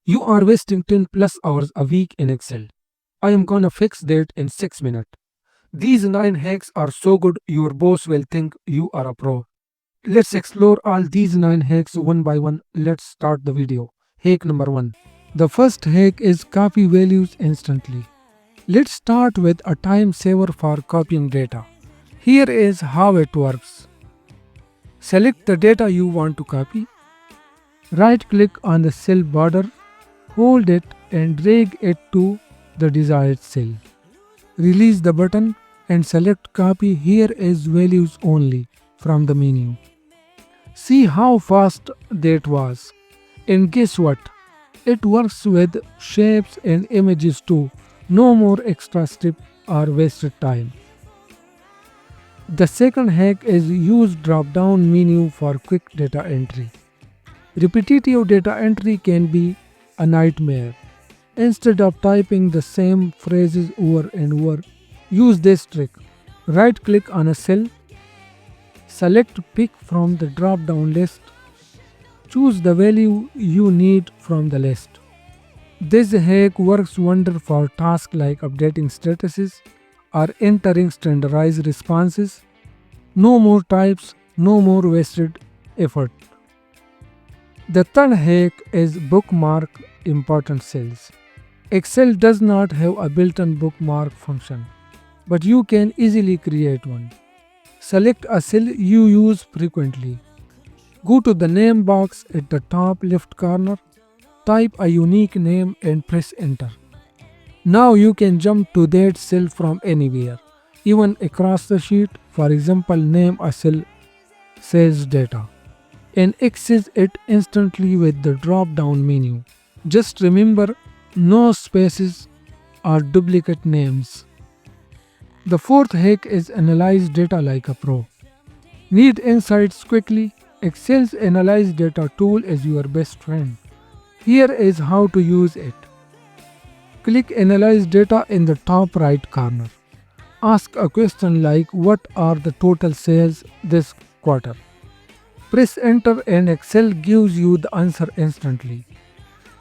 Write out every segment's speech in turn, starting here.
You are wasting 10 plus hours a week in Excel. I am gonna fix that in 6 minutes. These 9 hacks are so good your boss will think you are a pro. Let's explore all these 9 hacks one by one. Let's start the video. Hack number 1. The first hack is copy values instantly. Let's start with a time saver for copying data. Here is how it works. Select the data you want to copy. Right click on the cell border, hold it and drag it to the desired cell. Release the button and select copy. Here is values only from the menu. See how fast that was. And guess what? It works with shapes and images too. No more extra step or wasted time. The second hack is use drop-down menu for quick data entry. Repetitive data entry can be a nightmare. Instead of typing the same phrases over and over, use this trick. Right-click on a cell, select Pick from the drop-down list, choose the value you need from the list. This hack works wonder for tasks like updating statuses or entering standardized responses. No more types, no more wasted effort. The third hack is bookmark important cells. Excel does not have a built-in bookmark function, but you can easily create one. Select a cell you use frequently. Go to the name box at the top left corner, type a unique name and press enter. Now you can jump to that cell from anywhere, even across the sheet. For example, name a cell sales data and access it instantly with the drop-down menu. Just remember, no spaces or duplicate names. The fourth hack is analyze data like a pro. Need insights quickly? Excel's Analyze Data tool is your best friend. Here is how to use it. Click Analyze Data in the top right corner. Ask a question like what are the total sales this quarter? Press enter and Excel gives you the answer instantly.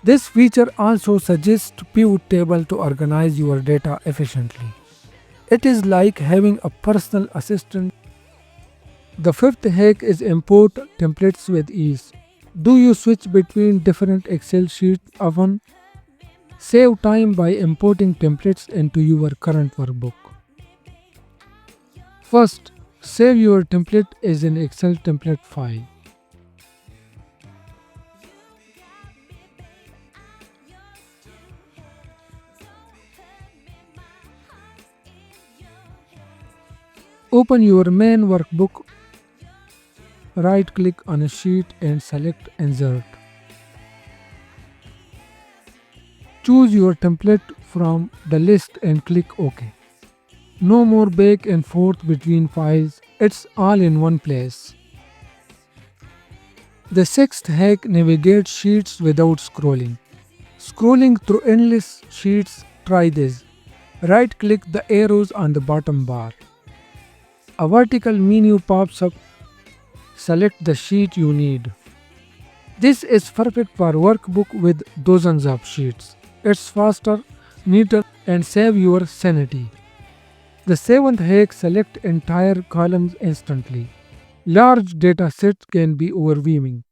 This feature also suggests pivot table to organize your data efficiently. It is like having a personal assistant. The fifth hack is import templates with ease. Do you switch between different Excel sheets often? Save time by importing templates into your current workbook. First, save your template as an Excel template file. Open your main workbook, right-click on a sheet and select Insert. Choose your template from the list and click OK. No more back and forth between files, it's all in one place. The sixth hack, navigate sheets without scrolling. Scrolling through endless sheets, try this. Right-click the arrows on the bottom bar. A vertical menu pops up. Select the sheet you need. This is perfect for workbook with dozens of sheets. It's faster, neater, and save your sanity. The seventh hack, select entire columns instantly. Large data sets can be overwhelming.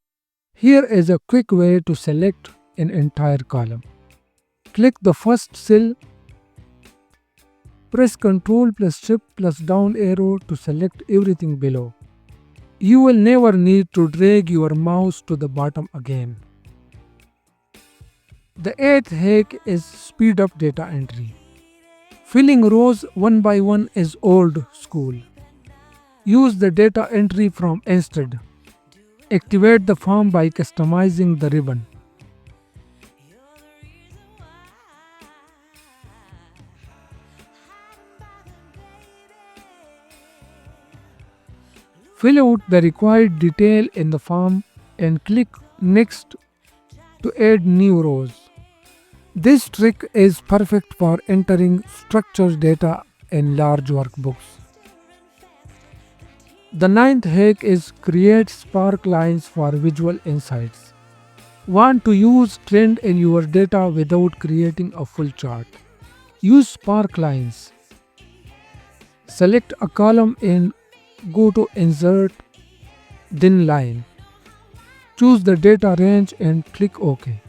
Here is a quick way to select an entire column. Click the first cell. Press Ctrl plus Shift plus down arrow to select everything below. You will never need to drag your mouse to the bottom again. The eighth hack is speed up data entry. Filling rows one by one is old school. Use the data entry form instead. Activate the form by customizing the ribbon. Fill out the required detail in the form and click Next to add new rows. This trick is perfect for entering structured data in large workbooks. The ninth hack is create sparklines for visual insights. Want to use trend in your data without creating a full chart? Use sparklines. Select a column and go to Insert, then Line. Choose the data range and click OK.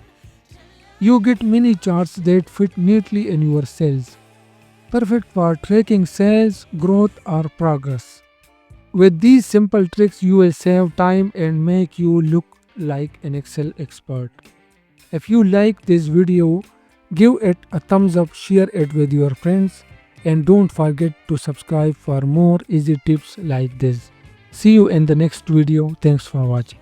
You get mini charts that fit neatly in your cells, perfect for tracking sales, growth, or progress. With these simple tricks, you will save time and make you look like an Excel expert. If you like this video, give it a thumbs up, share it with your friends, and don't forget to subscribe for more easy tips like this. See you in the next video. Thanks for watching.